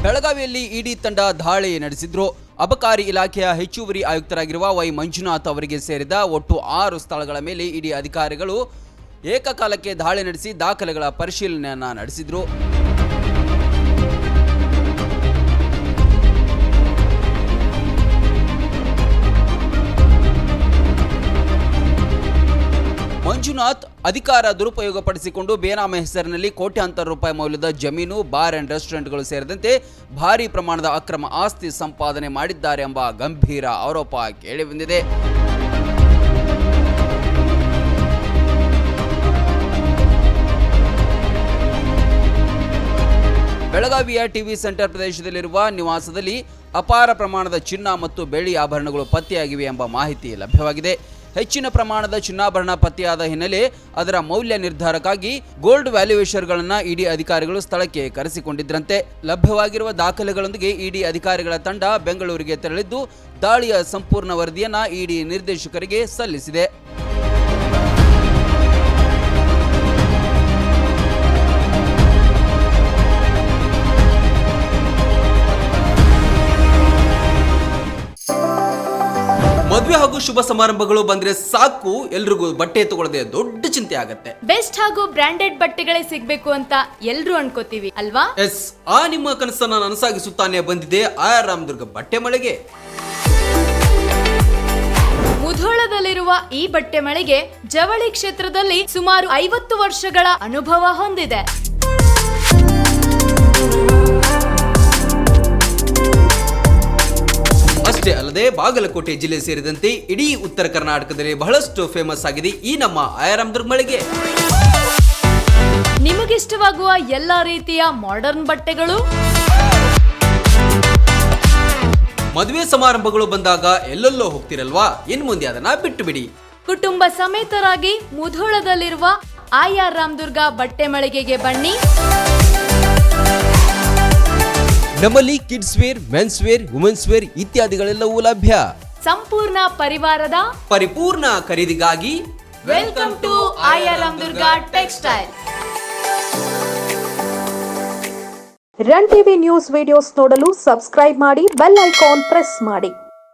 ಬೆಳಗಾವಿಯಲ್ಲಿ ಇಡಿ ತಂಡ ದಾಳಿ ನಡೆಸಿದ್ರು. ಅಬಕಾರಿ ಇಲಾಖೆಯ ಹೆಚ್ಚುವರಿ ಆಯುಕ್ತರಾಗಿರುವ ವೈ ಮಂಜುನಾಥ್ ಅವರಿಗೆ ಸೇರಿದ ಒಟ್ಟು 6 ಸ್ಥಳಗಳ ಮೇಲೆ ಇಡಿ ಅಧಿಕಾರಿಗಳು ಏಕಕಾಲಕ್ಕೆ ದಾಳಿ ನಡೆಸಿ ದಾಖಲೆಗಳ ಪರಿಶೀಲನೆಯನ್ನ ನಡೆಸಿದ್ರು. ಮಂಜುನಾಥ್ ಅಧಿಕಾರ ದುರುಪಯೋಗ ಪಡಿಸಿಕೊಂಡು ಬೇನಾಮಿ ಹೆಸರಿನಲ್ಲಿ ಕೋಟ್ಯಾಂತರ ರೂಪಾಯಿ ಮೌಲ್ಯದ ಜಮೀನು, ಬಾರ್ ಅಂಡ್ ರೆಸ್ಟೋರೆಂಟ್ಗಳು ಸೇರಿದಂತೆ ಭಾರೀ ಪ್ರಮಾಣದ ಅಕ್ರಮ ಆಸ್ತಿ ಸಂಪಾದನೆ ಮಾಡಿದ್ದಾರೆ ಎಂಬ ಗಂಭೀರ ಆರೋಪ ಕೇಳಿಬಂದಿದೆ. ಬೆಳಗಾವಿಯ ಟಿವಿ ಸೆಂಟರ್ ಪ್ರದೇಶದಲ್ಲಿರುವ ನಿವಾಸದಲ್ಲಿ ಅಪಾರ ಪ್ರಮಾಣದ ಚಿನ್ನ ಮತ್ತು ಬೆಳ್ಳಿ ಆಭರಣಗಳು ಪತ್ತೆಯಾಗಿವೆ ಎಂಬ ಮಾಹಿತಿ ಲಭ್ಯವಾಗಿದೆ. ಹೆಚ್ಚಿನ ಪ್ರಮಾಣದ ಚಿನ್ನಾಭರಣ ಪತ್ತೆಯಾದ ಹಿನ್ನೆಲೆ ಅದರ ಮೌಲ್ಯ ನಿರ್ಧಾರಕ್ಕಾಗಿ ಗೋಲ್ಡ್ ವ್ಯಾಲ್ಯೂಯೇಷನ್ಗಳನ್ನು ಇಡಿ ಅಧಿಕಾರಿಗಳು ಸ್ಥಳಕ್ಕೆ ಕರೆಸಿಕೊಂಡಿದ್ರಂತೆ. ಲಭ್ಯವಾಗಿರುವ ದಾಖಲೆಗಳೊಂದಿಗೆ ಇಡಿ ಅಧಿಕಾರಿಗಳ ತಂಡ ಬೆಂಗಳೂರಿಗೆ ತೆರಳಿದ್ದು ದಾಳಿಯ ಸಂಪೂರ್ಣ ವರದಿಯನ್ನ ಇಡಿ ನಿರ್ದೇಶಕರಿಗೆ ಸಲ್ಲಿಸಿದೆ. ಮದುವೆ ಹಾಗೂ ಶುಭ ಸಮಾರಂಭಗಳು ಬಂದ್ರೆ ಸಾಕು, ಎಲ್ರಿಗೂ ಬಟ್ಟೆ ತಗೊಳ್ಳದೆ ದೊಡ್ಡ ಚಿಂತೆ ಆಗತ್ತೆ. ಬೆಸ್ಟ್ ಹಾಗೂ ಬ್ರಾಂಡೆಡ್ ಬಟ್ಟೆಗಳೇ ಸಿಗ್ಬೇಕು ಅಂತ ಎಲ್ರು ಅನ್ಕೋತೀವಿ ಅಲ್ವಾ? ಎಸ್, ಆ ನಿಮ್ಮ ಕನಸನ್ನ ನನಸಾಗಿಸುತ್ತಾನೆ ಬಂದಿದೆ ಆರ್ ರಾಮದುರ್ಗ ಬಟ್ಟೆ ಮಳೆಗೆ. ಮುಧೋಳದಲ್ಲಿರುವ ಈ ಬಟ್ಟೆ ಮಳಿಗೆ ಜವಳಿ ಕ್ಷೇತ್ರದಲ್ಲಿ ಸುಮಾರು 50 ವರ್ಷಗಳ ಅನುಭವ ಹೊಂದಿದೆ. ಅಷ್ಟೇ ಅಲ್ಲದೆ ಬಾಗಲಕೋಟೆ ಜಿಲ್ಲೆ ಸೇರಿದಂತೆ ಇಡೀ ಉತ್ತರ ಕರ್ನಾಟಕದಲ್ಲಿ ಬಹಳಷ್ಟು ಫೇಮಸ್ ಆಗಿದೆ ಈ ನಮ್ಮ ರಾಮದುರ್ಗ ಮಳಿಗೆ. ನಿಮಗಿಷ್ಟವಾಗುವ ಎಲ್ಲಾ ರೀತಿಯ ಮಾಡರ್ನ್ ಬಟ್ಟೆಗಳು, ಮದುವೆ ಸಮಾರಂಭಗಳು ಬಂದಾಗ ಎಲ್ಲೆಲ್ಲೋ ಹೋಗ್ತಿರಲ್ವಾ, ಇನ್ ಮುಂದೆ ಅದನ್ನ ಬಿಟ್ಟು ಬಿಡಿ. ಕುಟುಂಬ ಸಮೇತರಾಗಿ ಮುಧೋಳದಲ್ಲಿರುವ ಆರ್ ರಾಮದುರ್ಗ ಬಟ್ಟೆ ಮಳಿಗೆಗೆ ಬನ್ನಿ. ನಮ್ಮಲ್ಲಿ kids wear, men's wear, women's wear ಇತ್ಯಾದಿಗಳೆಲ್ಲವೂ ಲಭ್ಯ. ಸಂಪೂರ್ಣ ಪರಿವಾರದ ಪರಿಪೂರ್ಣ ಖರೀದಿಗಾಗಿ welcome to R Ramadurga textile. Run TV news videos ನೋಡಲು ಸಬ್ಸ್ಕ್ರೈಬ್ ಮಾಡಿ, ಬೆಲ್ ಐಕಾನ್ ಪ್ರೆಸ್ ಮಾಡಿ.